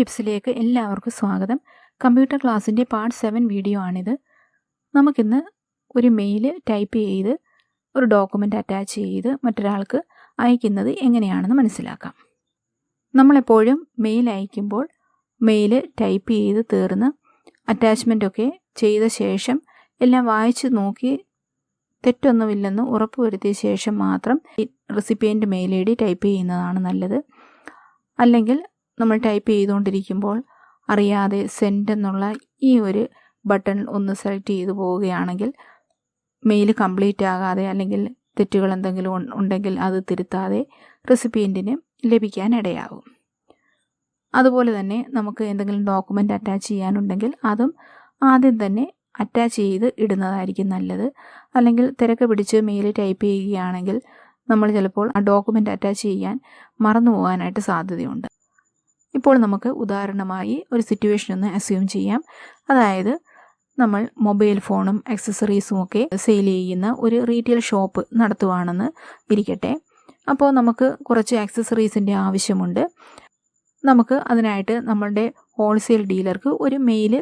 ടിപ്സിലേക്ക് എല്ലാവർക്കും സ്വാഗതം. കമ്പ്യൂട്ടർ ക്ലാസ്സിൻ്റെ പാർട്ട് 7 വീഡിയോ ആണിത്. നമുക്കിന്ന് ഒരു മെയിൽ ടൈപ്പ് ചെയ്ത് ഒരു ഡോക്യുമെൻ്റ് അറ്റാച്ച് ചെയ്ത് മറ്റൊരാൾക്ക് അയക്കുന്നത് എങ്ങനെയാണെന്ന് മനസ്സിലാക്കാം. നമ്മളെപ്പോഴും മെയിൽ അയക്കുമ്പോൾ മെയിൽ ടൈപ്പ് ചെയ്ത് തീർന്ന് അറ്റാച്ച്മെൻറ്റൊക്കെ ചെയ്ത ശേഷം എല്ലാം വായിച്ച് നോക്കി തെറ്റൊന്നുമില്ലെന്ന് ഉറപ്പുവരുത്തിയ ശേഷം മാത്രം recipient mail I D type ചെയ്യുന്നതാണ് നല്ലത്. അല്ലെങ്കിൽ നമ്മൾ ടൈപ്പ് ചെയ്തുകൊണ്ടിരിക്കുമ്പോൾ അറിയാതെ സെൻഡ് എന്നുള്ള ഈ ഒരു ബട്ടൺ ഒന്ന് സെലക്ട് ചെയ്തു പോവുകയാണെങ്കിൽ മെയിൽ കംപ്ലീറ്റ് ആകാതെ അല്ലെങ്കിൽ തെറ്റുകൾ എന്തെങ്കിലും ഉണ്ടെങ്കിൽ അത് തിരുത്താതെ റെസിപ്പിയൻറ്റിന് ലഭിക്കാനിടയാകും. അതുപോലെ തന്നെ നമുക്ക് എന്തെങ്കിലും ഡോക്യുമെൻ്റ് അറ്റാച്ച് ചെയ്യാനുണ്ടെങ്കിൽ അതും ആദ്യം തന്നെ അറ്റാച്ച് ചെയ്ത് ഇടുന്നതായിരിക്കും നല്ലത്. അല്ലെങ്കിൽ തിരക്ക് പിടിച്ച് മെയിൽ ടൈപ്പ് ചെയ്യുകയാണെങ്കിൽ നമ്മൾ ചിലപ്പോൾ ആ ഡോക്യുമെൻ്റ് അറ്റാച്ച് ചെയ്യാൻ മറന്നു പോകാനായിട്ട് സാധ്യതയുണ്ട്. ഇപ്പോൾ നമുക്ക് ഉദാഹരണമായി ഒരു സിറ്റുവേഷൻ ഒന്ന് അസ്യൂം ചെയ്യാം. അതായത് നമ്മൾ മൊബൈൽ ഫോണും ആക്സസറീസും ഒക്കെ സെയിൽ ചെയ്യുന്ന ഒരു റീറ്റെയിൽ ഷോപ്പ് നടത്തുവാണെന്ന് ഇരിക്കട്ടെ. അപ്പോൾ നമുക്ക് കുറച്ച് ആക്സസറീസിൻ്റെ ആവശ്യമുണ്ട്. നമുക്ക് അതിനായിട്ട് നമ്മളുടെ ഹോൾസെയിൽ ഡീലർക്ക് ഒരു മെയിൽ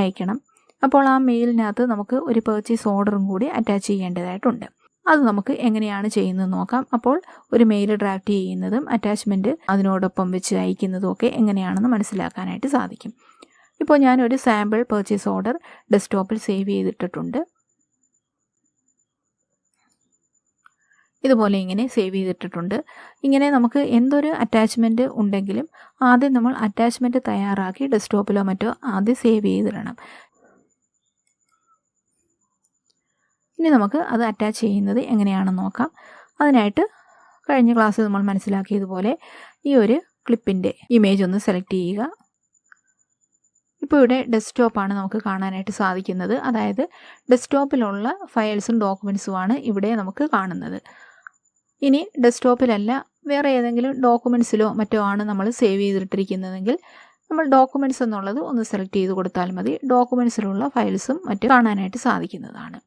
അയക്കണം. അപ്പോൾ ആ മെയിലിനകത്ത് നമുക്ക് ഒരു പർച്ചേസ് ഓർഡറും കൂടി അറ്റാച്ച് ചെയ്യേണ്ടതായിട്ടുണ്ട്. അത് നമുക്ക് എങ്ങനെയാണ് ചെയ്യുന്നത് നോക്കാം. അപ്പോൾ ഒരു മെയിൽ ഡ്രാഫ്റ്റ് ചെയ്യുന്നതും അറ്റാച്ച്മെൻറ്റ് അതിനോടൊപ്പം വെച്ച് അയക്കുന്നതും ഒക്കെ എങ്ങനെയാണെന്ന് മനസ്സിലാക്കാനായിട്ട് സാധിക്കും. ഇപ്പോൾ ഞാനൊരു സാമ്പിൾ പർച്ചേസ് ഓർഡർ ഡെസ്ക്ടോപ്പിൽ സേവ് ചെയ്തിട്ടിട്ടുണ്ട്. ഇതുപോലെ ഇങ്ങനെ സേവ് ചെയ്തിട്ടിട്ടുണ്ട്. ഇങ്ങനെ നമുക്ക് എന്തൊരു അറ്റാച്ച്മെൻറ്റ് ഉണ്ടെങ്കിലും ആദ്യം നമ്മൾ അറ്റാച്ച്മെൻറ്റ് തയ്യാറാക്കി ഡെസ്ക്ടോപ്പിലോ മറ്റോ ആദ്യം സേവ് ചെയ്തിടണം. ഇനി നമുക്ക് അത് അറ്റാച്ച് ചെയ്യുന്നത് എങ്ങനെയാണെന്ന് നോക്കാം. അതിനായിട്ട് കഴിഞ്ഞ ക്ലാസ്സിൽ നമ്മൾ മനസ്സിലാക്കിയതുപോലെ ഈ ഒരു ക്ലിപ്പിൻ്റെ ഇമേജ് ഒന്ന് സെലക്ട് ചെയ്യുക. ഇപ്പോൾ ഇവിടെ ഡെസ്ക്ടോപ്പാണ് നമുക്ക് കാണാനായിട്ട് സാധിക്കുന്നത്. അതായത് ഡെസ്ക്ടോപ്പിലുള്ള ഫയൽസും ഡോക്യുമെൻസുമാണ് ഇവിടെ നമുക്ക് കാണുന്നത്. ഇനി ഡെസ്ക്ടോപ്പിലല്ല വേറെ ഏതെങ്കിലും ഡോക്യുമെൻസിലോ മറ്റോ ആണ് നമ്മൾ സേവ് ചെയ്തിട്ടിരിക്കുന്നതെങ്കിൽ നമ്മൾ ഡോക്യുമെൻറ്റ്സ് എന്നുള്ളത് ഒന്ന് സെലക്ട് ചെയ്ത് കൊടുത്താൽ മതി. ഡോക്യുമെൻസിലുള്ള ഫയൽസും മറ്റും കാണാനായിട്ട് സാധിക്കുന്നതാണ്.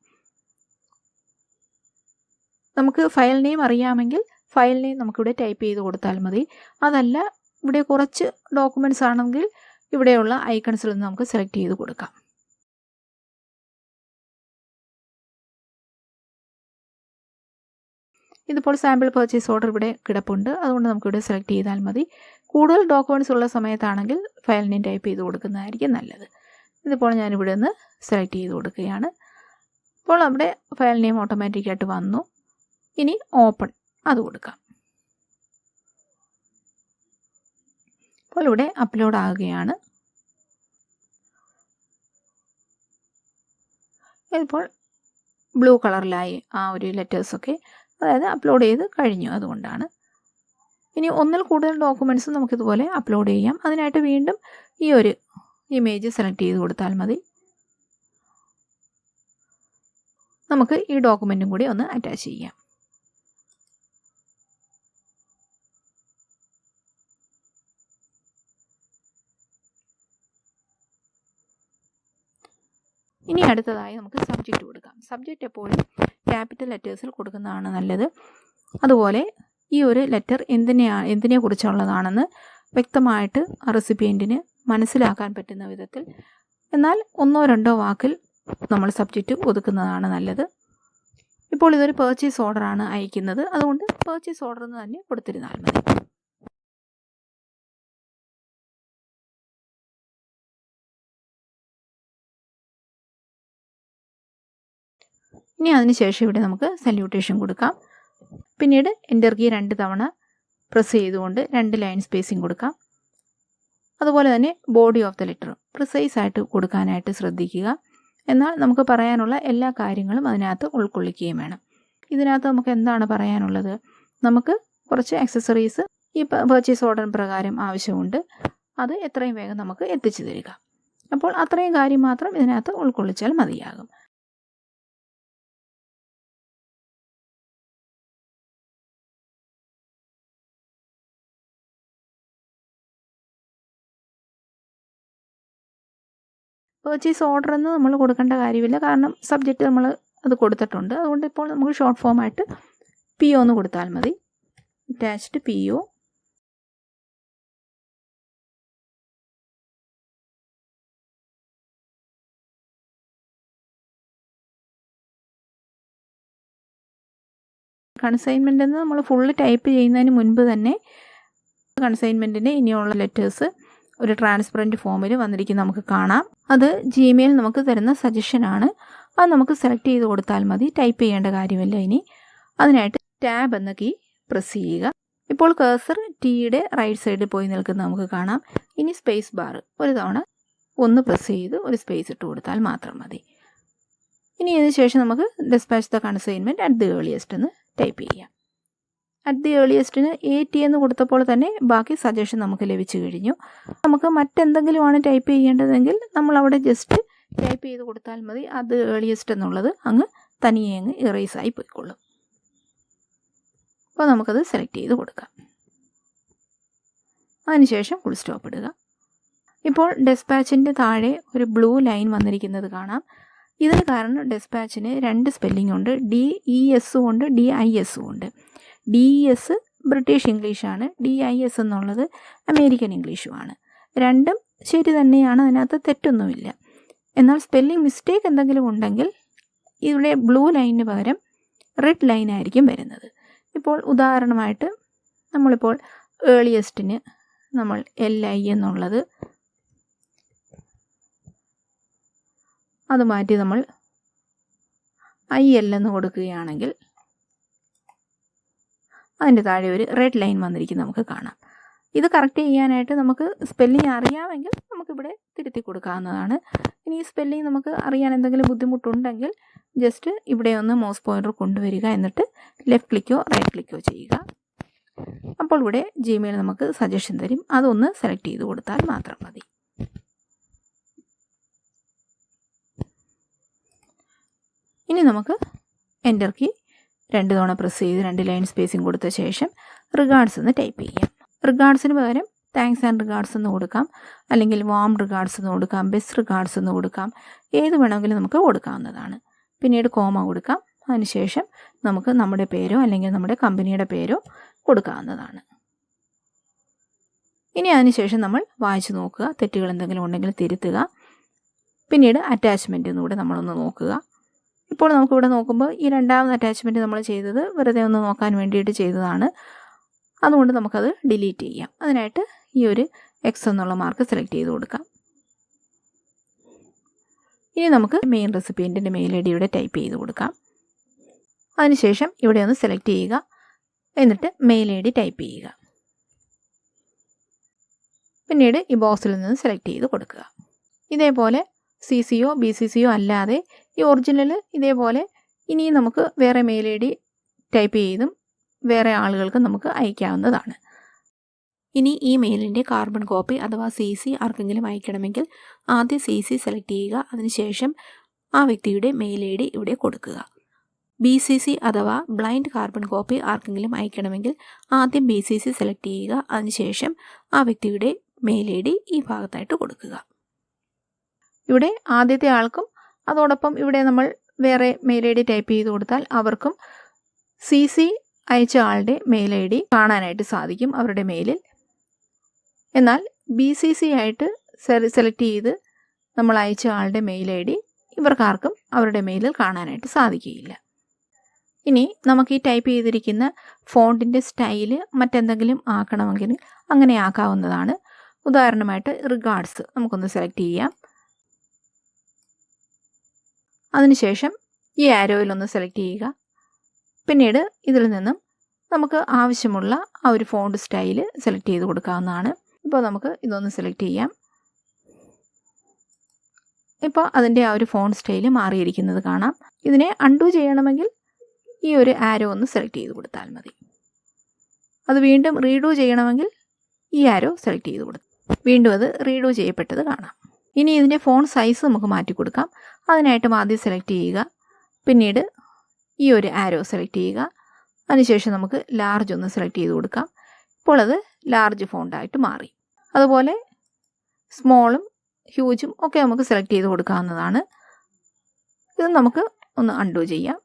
നമുക്ക് ഫയൽ നെയിം അറിയാമെങ്കിൽ ഫയൽ നെയിം നമുക്കിവിടെ ടൈപ്പ് ചെയ്ത് കൊടുത്താൽ മതി. അതല്ല ഇവിടെ കുറച്ച് ഡോക്യുമെൻറ്റ്സ് ആണെങ്കിൽ ഇവിടെയുള്ള ഐക്കൺസിൽ നിന്ന് നമുക്ക് സെലക്ട് ചെയ്ത് കൊടുക്കാം. ഇതിപ്പോൾ സാമ്പിൾ പർച്ചേസ് ഓർഡർ ഇവിടെ കിടപ്പുണ്ട്. അതുകൊണ്ട് നമുക്കിവിടെ സെലക്ട് ചെയ്താൽ മതി. കൂടുതൽ ഡോക്യുമെൻറ്റ്സ് ഉള്ള സമയത്താണെങ്കിൽ ഫയൽ നെയിം ടൈപ്പ് ചെയ്ത് കൊടുക്കുന്നതായിരിക്കും നല്ലത്. ഇതിപ്പോൾ ഞാനിവിടെ നിന്ന് സെലക്ട് ചെയ്ത് കൊടുക്കുകയാണ്. ഇപ്പോൾ അവിടെ ഫയൽ നെയിം ഓട്ടോമാറ്റിക്കായിട്ട് വന്നു. ഇനി ഓപ്പൺ അത് കൊടുക്കാം. അപ്പോൾ ഇവിടെ അപ്ലോഡ് ആകുകയാണ്. ഇപ്പോൾ ബ്ലൂ കളറിലായി ആ ഒരു ലെറ്റേഴ്സൊക്കെ, അതായത് അപ്ലോഡ് ചെയ്ത് കഴിഞ്ഞു. അതുകൊണ്ടാണ്. ഇനി ഒന്നിൽ കൂടുതൽ ഡോക്യുമെൻറ്റ്സ് നമുക്കിതുപോലെ അപ്ലോഡ് ചെയ്യാം. അതിനായിട്ട് വീണ്ടും ഈ ഒരു ഇമേജ് സെലക്ട് ചെയ്ത് കൊടുത്താൽ മതി. നമുക്ക് ഈ ഡോക്യുമെൻറ്റും കൂടി ഒന്ന് അറ്റാച്ച് ചെയ്യാം. ഇനി അടുത്തതായി നമുക്ക് സബ്ജക്റ്റ് കൊടുക്കാം. സബ്ജക്റ്റ് എപ്പോഴും ക്യാപിറ്റൽ ലെറ്റേഴ്സിൽ കൊടുക്കുന്നതാണ് നല്ലത്. അതുപോലെ ഈ ഒരു ലെറ്റർ എന്തിനെക്കുറിച്ചുള്ളതാണെന്ന് വ്യക്തമായിട്ട് റെസിപ്പിയൻറ്റിന് മനസ്സിലാക്കാൻ പറ്റുന്ന വിധത്തിൽ, എന്നാൽ ഒന്നോ രണ്ടോ വാക്കിൽ നമ്മൾ സബ്ജക്റ്റ് ഒതുക്കുന്നതാണ് നല്ലത്. ഇപ്പോൾ ഇതൊരു പർച്ചേസ് ഓർഡറാണ് അയക്കുന്നത്. അതുകൊണ്ട് പർച്ചേസ് ഓർഡർ എന്ന് തന്നെ കൊടുത്തിരുന്നാൽ മതി. ഇനി അതിനുശേഷം ഇവിടെ നമുക്ക് സല്യൂട്ടേഷൻ കൊടുക്കാം. പിന്നീട് എൻ്റർ കീ 2 തവണ പ്രസ് ചെയ്തുകൊണ്ട് 2 ലൈൻ സ്പേസിങ് കൊടുക്കാം. അതുപോലെ തന്നെ body of the letter precise ആയിട്ട് കൊടുക്കാനായിട്ട് ശ്രദ്ധിക്കുക. എന്നാൽ നമുക്ക് പറയാനുള്ള എല്ലാ കാര്യങ്ങളും അതിനകത്ത് ഉൾക്കൊള്ളിക്കുകയും വേണം. ഇതിനകത്ത് നമുക്ക് എന്താണ് പറയാനുള്ളത്? നമുക്ക് കുറച്ച് ആക്സസറീസ് ഈ പർച്ചേസ് ഓർഡർ പ്രകാരം ആവശ്യമുണ്ട്. അത് എത്രയും വേഗം നമുക്ക് എത്തിച്ചു തരിക. അപ്പോൾ അത്രയും കാര്യം മാത്രം ഇതിനകത്ത് ഉൾക്കൊള്ളിച്ചാൽ മതിയാകും. പർച്ചേസ് ഓർഡർ എന്ന് നമ്മൾ കൊടുക്കേണ്ട കാര്യമില്ല. കാരണം സബ്ജക്റ്റ് നമ്മൾ അത് കൊടുത്തിട്ടുണ്ട്. അതുകൊണ്ട് ഇപ്പോൾ നമുക്ക് ഷോർട്ട് ഫോമായിട്ട് PO എന്ന് കൊടുത്താൽ മതി. അറ്റാച്ച്ഡ് PO കൺസൈൻമെൻ്റ് എന്ന് നമ്മൾ ഫുള്ള് ടൈപ്പ് ചെയ്യുന്നതിന് മുൻപ് തന്നെ കൺസൈൻമെൻറ്റിൻ്റെ ഇനിയുള്ള ലെറ്റേഴ്സ് ഒരു ട്രാൻസ്പെറൻറ്റ് ഫോമിൽ വന്നിരിക്കും നമുക്ക് കാണാം. അത് ജിമെയിൽ നമുക്ക് തരുന്ന സജഷനാണ്. അത് നമുക്ക് സെലക്ട് ചെയ്ത് കൊടുത്താൽ മതി. ടൈപ്പ് ചെയ്യേണ്ട കാര്യമില്ല. ഇനി അതിനായിട്ട് ടാബ് എന്ന കീ പ്രസ് ചെയ്യുക. ഇപ്പോൾ കഴ്സർ ടീയുടെ റൈറ്റ് സൈഡിൽ പോയി നിൽക്കുന്നത് നമുക്ക് കാണാം. ഇനി സ്പേസ് ബാർ ഒരു തവണ ഒന്ന് പ്രസ് ചെയ്ത് ഒരു സ്പേസ് ഇട്ട് കൊടുത്താൽ മാത്രം മതി. ഇനി ഇതിന് ശേഷം നമുക്ക് dispatch the consignment at the earliest എന്ന് ടൈപ്പ് ചെയ്യാം. അറ്റ് ദി ഏർലിയസ്റ്റിന് AT എന്ന് കൊടുത്തപ്പോൾ തന്നെ ബാക്കി സജഷൻ നമുക്ക് ലഭിച്ചു കഴിഞ്ഞു. നമുക്ക് മറ്റെന്തെങ്കിലുമാണ് ടൈപ്പ് ചെയ്യേണ്ടതെങ്കിൽ നമ്മൾ അവിടെ ജസ്റ്റ് ടൈപ്പ് ചെയ്ത് കൊടുത്താൽ മതി. അത് ഏർലിയസ്റ്റ് എന്നുള്ളത് തനിയെ ഇറേസ് ആയി പോയിക്കൊള്ളും. അപ്പോൾ നമുക്കത് സെലക്ട് ചെയ്ത് കൊടുക്കാം. അതിനുശേഷം ഫുൾ സ്റ്റോപ്പ് ഇടുക. ഇപ്പോൾ ഡെസ്പാച്ചിൻ്റെ താഴെ ഒരു ബ്ലൂ ലൈൻ വന്നിരിക്കുന്നത് കാണാം. ഇതിന് കാരണം ഡെസ്പാച്ചിന് 2 സ്പെല്ലിംഗ് ഉണ്ട്. DES ഉണ്ട്, DIS ഉണ്ട്. DES ബ്രിട്ടീഷ് ഇംഗ്ലീഷാണ്, DIS എന്നുള്ളത് അമേരിക്കൻ ഇംഗ്ലീഷുമാണ്. രണ്ടും ശരി തന്നെയാണ്, അതിനകത്ത് തെറ്റൊന്നുമില്ല. എന്നാൽ സ്പെല്ലിംഗ് മിസ്റ്റേക്ക് എന്തെങ്കിലും ഉണ്ടെങ്കിൽ ഇവിടെ ബ്ലൂ ലൈനിന് പകരം റെഡ് ലൈൻ ആയിരിക്കും വരുന്നത്. ഇപ്പോൾ ഉദാഹരണമായിട്ട് നമ്മളിപ്പോൾ ഏർലിയസ്റ്റിന് നമ്മൾ LI എന്നുള്ളത് അത് മാറ്റി നമ്മൾ IL എന്ന് കൊടുക്കുകയാണെങ്കിൽ അതിൻ്റെ താഴെ ഒരു റെഡ് ലൈൻ വന്നിരിക്കും നമുക്ക് കാണാം. ഇത് കറക്റ്റ് ചെയ്യാനായിട്ട് നമുക്ക് സ്പെല്ലിംഗ് അറിയാമെങ്കിൽ നമുക്കിവിടെ തിരുത്തി കൊടുക്കാവുന്നതാണ്. ഇനി ഈ സ്പെല്ലിംഗ് നമുക്ക് അറിയാൻ എന്തെങ്കിലും ബുദ്ധിമുട്ടുണ്ടെങ്കിൽ ജസ്റ്റ് ഇവിടെ ഒന്ന് മൗസ് പോയിൻ്റർ കൊണ്ടുവരിക, എന്നിട്ട് ലെഫ്റ്റ് ക്ലിക്കോ റൈറ്റ് ക്ലിക്കോ ചെയ്യുക. അപ്പോൾ ഇവിടെ ജിമെയിൽ നമുക്ക് സജഷൻ തരും. അതൊന്ന് സെലക്ട് ചെയ്ത് കൊടുത്താൽ മാത്രം മതി. ഇനി നമുക്ക് എൻ്റർ കീ 2 തവണ പ്രസ് ചെയ്ത് 2 ലൈൻ സ്പേസിങ് കൊടുത്ത ശേഷം റിഗാർഡ്സ് എന്ന് ടൈപ്പ് ചെയ്യാം. റിഗാർഡ്സിന് പകരം താങ്ക്സ് ആൻഡ് റിഗാർഡ്സ് എന്ന് കൊടുക്കാം, അല്ലെങ്കിൽ വാം റിഗാർഡ്സ് എന്ന് കൊടുക്കാം, ബെസ്റ്റ് റിഗാർഡ്സ് എന്ന് കൊടുക്കാം. ഏത് വേണമെങ്കിലും നമുക്ക് കൊടുക്കാവുന്നതാണ്. പിന്നീട് കോമ കൊടുക്കാം. അതിനുശേഷം നമുക്ക് നമ്മുടെ പേരോ അല്ലെങ്കിൽ നമ്മുടെ കമ്പനിയുടെ പേരോ കൊടുക്കാവുന്നതാണ്. ഇനി അതിനുശേഷം നമ്മൾ വായിച്ച് നോക്കുക. തെറ്റുകൾ എന്തെങ്കിലും ഉണ്ടെങ്കിൽ തിരുത്തുക. പിന്നീട് അറ്റാച്ച്മെൻറ്റ് എന്നുകൂടെ നമ്മളൊന്ന് നോക്കുക. ഇപ്പോൾ നമുക്കിവിടെ നോക്കുമ്പോൾ ഈ രണ്ടാമത് അറ്റാച്ച്മെൻറ്റ് നമ്മൾ ചെയ്തത് വെറുതെ ഒന്ന് നോക്കാൻ വേണ്ടിയിട്ട് ചെയ്തതാണ്. അതുകൊണ്ട് നമുക്കത് ഡിലീറ്റ് ചെയ്യാം. അതിനായിട്ട് ഈ ഒരു X എന്നുള്ള മാർക്ക് സെലക്ട് ചെയ്ത് കൊടുക്കാം. ഇനി നമുക്ക് മെയിൻ റെസിപ്പിയൻറ്റിൻ്റെ മെയിൽ ID ഇവിടെ ടൈപ്പ് ചെയ്ത് കൊടുക്കാം. അതിനുശേഷം ഇവിടെ ഒന്ന് സെലക്ട് ചെയ്യുക, എന്നിട്ട് മെയിൽ ID ടൈപ്പ് ചെയ്യുക. പിന്നീട് ഈ ബോക്സിൽ നിന്ന് സെലക്ട് ചെയ്ത് കൊടുക്കുക. ഇതേപോലെ CCO BCCO അല്ലാതെ ഈ ഒറിജിനൽ ഇതേപോലെ ഇനിയും നമുക്ക് വേറെ മെയിൽ ID ടൈപ്പ് ചെയ്തും വേറെ ആളുകൾക്ക് നമുക്ക് അയക്കാവുന്നതാണ്. ഇനി ഈ മെയിലിൻ്റെ കാർബൺ കോപ്പി അഥവാ CC ആർക്കെങ്കിലും അയക്കണമെങ്കിൽ ആദ്യം CC സെലക്ട് ചെയ്യുക. അതിനുശേഷം ആ വ്യക്തിയുടെ മെയിൽ ID ഇവിടെ കൊടുക്കുക. BCC അഥവാ ബ്ലൈൻഡ് കാർബൺ കോപ്പി ആർക്കെങ്കിലും അയക്കണമെങ്കിൽ ആദ്യം BCC സെലക്ട് ചെയ്യുക. അതിനുശേഷം ആ വ്യക്തിയുടെ മെയിൽ ID ഈ ഭാഗത്തായിട്ട് കൊടുക്കുക. ഇവിടെ ആദ്യത്തെ ആൾക്കും അതോടൊപ്പം ഇവിടെ നമ്മൾ വേറെ മെയിൽ ID ടൈപ്പ് ചെയ്ത് കൊടുത്താൽ അവർക്കും CC അയച്ച ആളുടെ മെയിൽ ID കാണാനായിട്ട് സാധിക്കും അവരുടെ മെയിലിൽ. എന്നാൽ BCC ആയിട്ട് സെലക്ട് ചെയ്ത് നമ്മൾ അയച്ച ആളുടെ മെയിൽ ID ഇവർക്കാർക്കും അവരുടെ മെയിലിൽ കാണാനായിട്ട് സാധിക്കുകയില്ല. ഇനി നമുക്ക് ഈ ടൈപ്പ് ചെയ്തിരിക്കുന്ന ഫോണ്ടിൻ്റെ സ്റ്റൈല് മറ്റെന്തെങ്കിലും ആക്കണമെങ്കിൽ അങ്ങനെ ആക്കാവുന്നതാണ്. ഉദാഹരണമായിട്ട് റിഗാർഡ്സ് നമുക്കൊന്ന് സെലക്ട് ചെയ്യാം. അതിനുശേഷം ഈ ആരോയിലൊന്ന് സെലക്ട് ചെയ്യുക. പിന്നീട് ഇതിൽ നിന്നും നമുക്ക് ആവശ്യമുള്ള ആ ഒരു ഫോണ്ട് സ്റ്റൈല് സെലക്ട് ചെയ്ത് കൊടുക്കാവുന്നതാണ്. ഇപ്പോൾ നമുക്ക് ഇതൊന്ന് സെലക്ട് ചെയ്യാം. ഇപ്പോൾ അതിൻ്റെ ആ ഒരു ഫോണ്ട് സ്റ്റൈല് മാറിയിരിക്കുന്നത് കാണാം. ഇതിനെ അൺഡു ചെയ്യണമെങ്കിൽ ഈ ഒരു ആരോ ഒന്ന് സെലക്ട് ചെയ്ത് കൊടുത്താൽ മതി. അത് വീണ്ടും റീഡു ചെയ്യണമെങ്കിൽ ഈ ആരോ സെലക്ട് ചെയ്ത് കൊടുത്തു വീണ്ടും അത് റീഡു ചെയ്യപ്പെട്ടത് കാണാം. ഇനി ഇതിൻ്റെ ഫോണ്ട് സൈസ് നമുക്ക് മാറ്റി കൊടുക്കാം. അതിനായിട്ടും ആദ്യം സെലക്ട് ചെയ്യുക, പിന്നീട് ഈ ഒരു ആരോ സെലക്ട് ചെയ്യുക. അതിനുശേഷം നമുക്ക് ലാർജ് ഒന്ന് സെലക്ട് ചെയ്ത് കൊടുക്കാം. ഇപ്പോൾ അത് ലാർജ് ഫോണ്ടായിട്ട് മാറി. അതുപോലെ സ്മോളും ഹ്യൂജും ഒക്കെ നമുക്ക് സെലക്ട് ചെയ്ത് കൊടുക്കാവുന്നതാണ്. ഇത് നമുക്ക് ഒന്ന് അൺഡു ചെയ്യാം.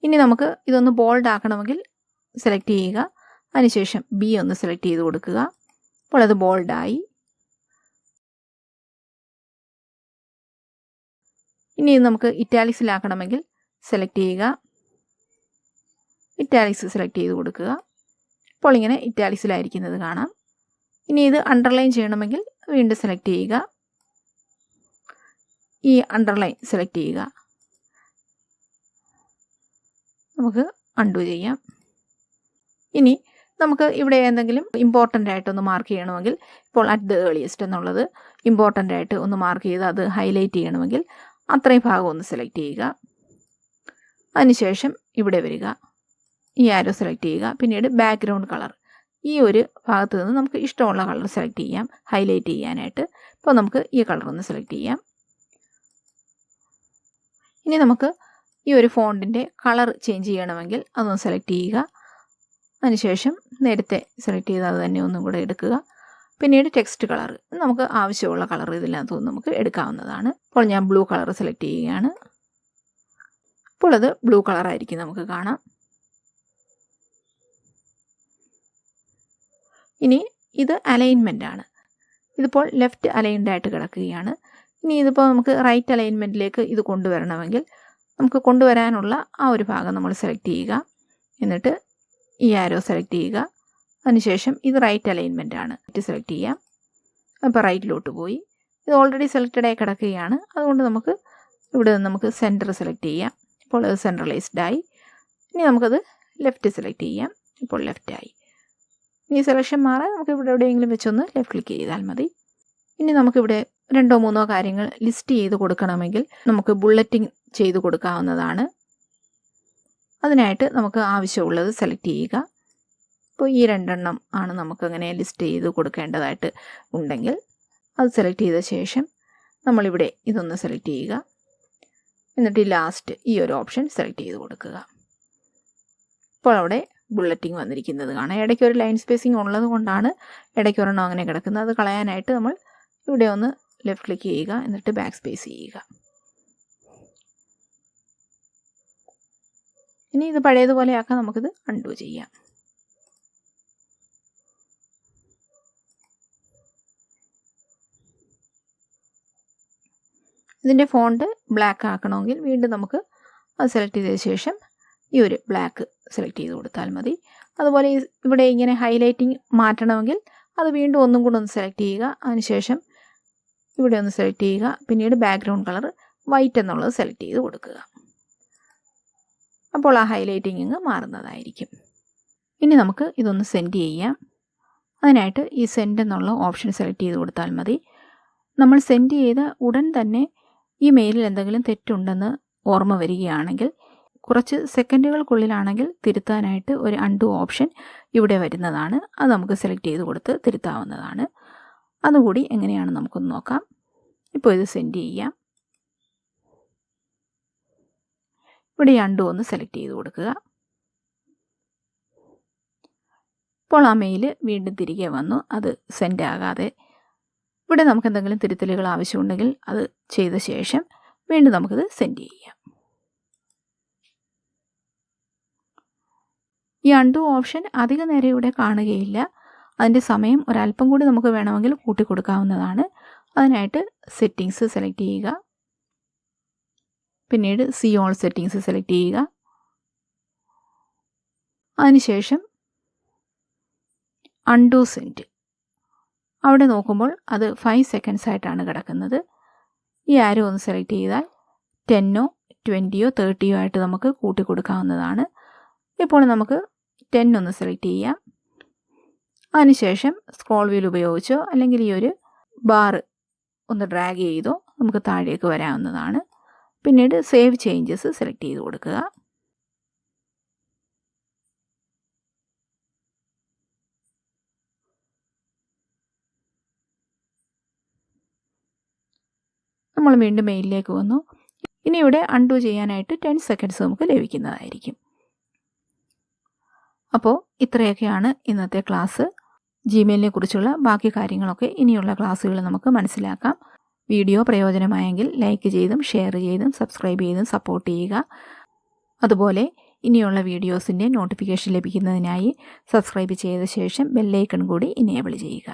ഇനി നമുക്ക് ഇതൊന്ന് ബോൾഡ് ആക്കണമെങ്കിൽ സെലക്ട് ചെയ്യുക. അതിനുശേഷം B ഒന്ന് സെലക്ട് ചെയ്ത് കൊടുക്കുക. അപ്പോൾ അത് ബോൾഡായി. ഇനി നമുക്ക് ഇറ്റാലിക്സിലാക്കണമെങ്കിൽ സെലക്ട് ചെയ്യുക. ഇറ്റാലിക്സ് സെലക്ട് ചെയ്ത് കൊടുക്കുക. ഇപ്പോൾ ഇങ്ങനെ ഇറ്റാലിക്സിലായിരിക്കുന്നത് കാണാം. ഇനി ഇത് അണ്ടർലൈൻ ചെയ്യണമെങ്കിൽ വീണ്ടും സെലക്ട് ചെയ്യുക. ഈ അണ്ടർലൈൻ സെലക്ട് ചെയ്യുക. നമുക്ക് അൺഡു ചെയ്യാം. ഇനി നമുക്ക് ഇവിടെ എന്തെങ്കിലും ഇമ്പോർട്ടൻ്റ് ആയിട്ടൊന്ന് മാർക്ക് ചെയ്യണമെങ്കിൽ, ഇപ്പോൾ അറ്റ് ദ ഏർലിയസ്റ്റ് എന്നുള്ളത് ഇമ്പോർട്ടൻ്റ് ആയിട്ട് ഒന്ന് മാർക്ക് ചെയ്ത് അത് ഹൈലൈറ്റ് ചെയ്യണമെങ്കിൽ അത്രയും ഭാഗം ഒന്ന് സെലക്ട് ചെയ്യുക. അതിനുശേഷം ഇവിടെ വരിക, ഈ ആരോ സെലക്ട് ചെയ്യുക. പിന്നീട് ബാക്ക്ഗ്രൗണ്ട് കളർ, ഈ ഒരു ഭാഗത്ത് നിന്ന് നമുക്ക് ഇഷ്ടമുള്ള കളർ സെലക്ട് ചെയ്യാം ഹൈലൈറ്റ് ചെയ്യാനായിട്ട്. ഇപ്പോൾ നമുക്ക് ഈ കളർ ഒന്ന് സെലക്ട് ചെയ്യാം. ഇനി നമുക്ക് ഈ ഒരു ഫോണ്ടിൻ്റെ കളർ ചേഞ്ച് ചെയ്യണമെങ്കിൽ അതൊന്ന് സെലക്ട് ചെയ്യുക. അതിനുശേഷം നേരത്തെ സെലക്ട് ചെയ്ത് അത് തന്നെ ഒന്നും കൂടെ എടുക്കുക. പിന്നീട് ടെക്സ്റ്റ് കളർ, നമുക്ക് ആവശ്യമുള്ള കളർ ഇതിനകത്ത് നമുക്ക് എടുക്കാവുന്നതാണ്. ഇപ്പോൾ ഞാൻ ബ്ലൂ കളർ സെലക്ട് ചെയ്യുകയാണ്. ഇപ്പോൾ അത് ബ്ലൂ കളറായിരിക്കും നമുക്ക് കാണാം. ഇനി ഇത് അലൈൻമെൻ്റ് ആണ്. ഇതിപ്പോൾ ലെഫ്റ്റ് അലൈൻഡ് ആയിട്ട് കിടക്കുകയാണ്. ഇനി ഇതിപ്പോൾ നമുക്ക് റൈറ്റ് അലൈൻമെൻറ്റിലേക്ക് ഇത് കൊണ്ടുവരണമെങ്കിൽ നമുക്ക് കൊണ്ടുവരാനുള്ള ആ ഒരു ഭാഗം നമ്മൾ സെലക്ട് ചെയ്യുക. എന്നിട്ട് ഈ ആരോ സെലക്ട് ചെയ്യുക. അതിനുശേഷം ഇത് റൈറ്റ് അലൈൻമെൻ്റ് ആണ്, സെലക്ട് ചെയ്യാം. അപ്പോൾ റൈറ്റിലോട്ട് പോയി. ഇത് ഓൾറെഡി സെലക്റ്റഡ് ആയി കിടക്കുകയാണ്. അതുകൊണ്ട് നമുക്ക് ഇവിടെ നിന്ന് നമുക്ക് സെൻറ്റർ സെലക്ട് ചെയ്യാം. ഇപ്പോൾ അത് സെൻട്രലൈസ്ഡ് ആയി. ഇനി നമുക്കത് ലെഫ്റ്റ് സെലക്ട് ചെയ്യാം. ഇപ്പോൾ ലെഫ്റ്റ് ആയി. ഇനി സെലക്ഷൻ മാറാൻ നമുക്ക് ഇവിടെ എവിടെയെങ്കിലും വെച്ചൊന്ന് ലെഫ്റ്റ് ക്ലിക്ക് ചെയ്താൽ മതി. ഇനി നമുക്കിവിടെ 2-3 കാര്യങ്ങൾ ലിസ്റ്റ് ചെയ്ത് കൊടുക്കണമെങ്കിൽ നമുക്ക് ബുള്ളറ്റിംഗ് ചെയ്ത് കൊടുക്കാവുന്നതാണ്. അതിനായിട്ട് നമുക്ക് ആവശ്യമുള്ളത് സെലക്ട് ചെയ്യുക. ഇപ്പോൾ ഈ 2 ആണ് നമുക്കങ്ങനെ ലിസ്റ്റ് ചെയ്ത് കൊടുക്കേണ്ടതായിട്ട് ഉണ്ടെങ്കിൽ അത് സെലക്ട് ചെയ്ത ശേഷം നമ്മളിവിടെ ഇതൊന്ന് സെലക്ട് ചെയ്യുക. എന്നിട്ട് ലാസ്റ്റ് ഈ ഒരു ഓപ്ഷൻ സെലക്ട് ചെയ്ത് കൊടുക്കുക. ഇപ്പോൾ അവിടെ ബുള്ളറ്റിംഗ് വന്നിരിക്കുന്നത് കാണാം. ഇടയ്ക്ക് ഒരു ലൈൻ സ്പേസിങ് ഉള്ളത് കൊണ്ടാണ് ഇടയ്ക്ക് ഒരെണ്ണം അങ്ങനെ കിടക്കുന്നത്. അത് കളയാനായിട്ട് നമ്മൾ ഇവിടെ ഒന്ന് ലെഫ്റ്റ് ക്ലിക്ക് ചെയ്യുക. എന്നിട്ട് ബാക്ക് സ്പേസ് ചെയ്യുക. ഇനി ഇത് പഴയതുപോലെ ആക്കാൻ നമുക്കിത് അൺഡു ചെയ്യാം. ഇതിൻ്റെ ഫോണ്ട് ബ്ലാക്ക് ആക്കണമെങ്കിൽ വീണ്ടും നമുക്ക് അത് സെലക്ട് ചെയ്ത ശേഷം ഈ ഒരു ബ്ലാക്ക് സെലക്ട് ചെയ്ത് കൊടുത്താൽ മതി. അതുപോലെ ഇവിടെ ഇങ്ങനെ ഹൈലൈറ്റിംഗ് മാറ്റണമെങ്കിൽ അത് വീണ്ടും ഒന്നും കൂടെ ഒന്ന് സെലക്ട് ചെയ്യുക. അതിനുശേഷം ഇവിടെ ഒന്ന് സെലക്ട് ചെയ്യുക. പിന്നീട് ബാക്ക്ഗ്രൗണ്ട് കളർ വൈറ്റ് എന്നുള്ളത് സെലക്ട് ചെയ്ത് കൊടുക്കുക. അപ്പോൾ ആ ഹൈലൈറ്റിംഗ് മാറുന്നതായിരിക്കും. ഇനി നമുക്ക് ഇതൊന്ന് സെൻഡ് ചെയ്യാം. അതിനായിട്ട് ഈ സെൻഡ് എന്നുള്ള ഓപ്ഷൻ സെലക്ട് ചെയ്ത് കൊടുത്താൽ മതി. നമ്മൾ സെൻഡ് ചെയ്ത ഉടൻ തന്നെ ഈ മെയിലിൽ എന്തെങ്കിലും തെറ്റുണ്ടെന്ന് ഓർമ്മ വരികയാണെങ്കിൽ കുറച്ച് സെക്കൻഡുകൾക്കുള്ളിലാണെങ്കിൽ തിരുത്താനായിട്ട് ഒരു അൺഡു ഓപ്ഷൻ ഇവിടെ വരുന്നതാണ്. അത് നമുക്ക് സെലക്ട് ചെയ്ത് കൊടുത്ത് തിരുത്താവുന്നതാണ്. അതുകൂടി എങ്ങനെയാണ് നമുക്കൊന്ന് നോക്കാം. ഇപ്പോൾ ഇത് സെൻഡ് ചെയ്യാം. ഇവിടെ അൺഡു ഒന്ന് സെലക്ട് ചെയ്ത് കൊടുക്കുക. ഇപ്പോൾ ആ മെയിൽ വീണ്ടും തിരികെ വന്നു. അത് സെൻഡ് ആകാതെ ഇവിടെ നമുക്ക് എന്തെങ്കിലും തിരുത്തലുകൾ ആവശ്യമുണ്ടെങ്കിൽ അത് ചെയ്ത ശേഷം വീണ്ടും നമുക്കിത് സെൻഡ് ചെയ്യാം. ഈ അൺഡു ഓപ്ഷൻ അധിക നേരം ഇവിടെ കാണുകയില്ല. അതിൻ്റെ സമയം ഒരല്പം കൂടി നമുക്ക് വേണമെങ്കിൽ കൂട്ടി കൊടുക്കാവുന്നതാണ്. അതിനായിട്ട് സെറ്റിങ്സ് സെലക്ട് ചെയ്യുക. പിന്നീട് സീ ഓൾ സെറ്റിങ്സ് സെലക്ട് ചെയ്യുക. അതിനുശേഷം അൺഡു സെൻഡ് അവിടെ നോക്കുമ്പോൾ അത് 5 സെക്കൻഡ്സ് ആയിട്ടാണ് കിടക്കുന്നത്. ഈ ആരോ ഒന്ന് സെലക്ട് ചെയ്താൽ 10, 20, 30 ആയിട്ട് നമുക്ക് കൂട്ടി കൊടുക്കാവുന്നതാണ്. ഇപ്പോൾ നമുക്ക് 10 ഒന്ന് സെലക്ട് ചെയ്യാം. അതിനുശേഷം സ്ക്രോൾ വീൽ ഉപയോഗിച്ചോ അല്ലെങ്കിൽ ഈ ഒരു ബാർ ഒന്ന് ഡ്രാഗ് ചെയ്തോ നമുക്ക് താഴേക്ക് വരാവുന്നതാണ്. പിന്നീട് സേവ് ചേഞ്ചസ് സെലക്ട് ചെയ്ത് കൊടുക്കുക. നമ്മൾ വീണ്ടും മെയിലിലേക്ക് വന്നു. ഇനി ഇവിടെ അൺഡു ചെയ്യാനായിട്ട് 10 സെക്കൻഡ്സ് നമുക്ക് ലഭിക്കുന്നതായിരിക്കും. അപ്പോൾ ഇത്രയൊക്കെയാണ് ഇന്നത്തെ ക്ലാസ്. ജിമെയിലിനെ കുറിച്ചുള്ള ബാക്കി കാര്യങ്ങളൊക്കെ ഇനിയുള്ള ക്ലാസ്സുകൾ നമുക്ക് മനസ്സിലാക്കാം. വീഡിയോ പ്രയോജനമായെങ്കിൽ ലൈക്ക് ചെയ്തും ഷെയർ ചെയ്തും സബ്സ്ക്രൈബ് ചെയ്തും സപ്പോർട്ട് ചെയ്യുക. അതുപോലെ ഇനിയുള്ള വീഡിയോസിൻ്റെ നോട്ടിഫിക്കേഷൻ ലഭിക്കുന്നതിനായി സബ്സ്ക്രൈബ് ചെയ്ത ശേഷം ബെല്ലൈക്കൺ കൂടി ഇനേബിൾ ചെയ്യുക.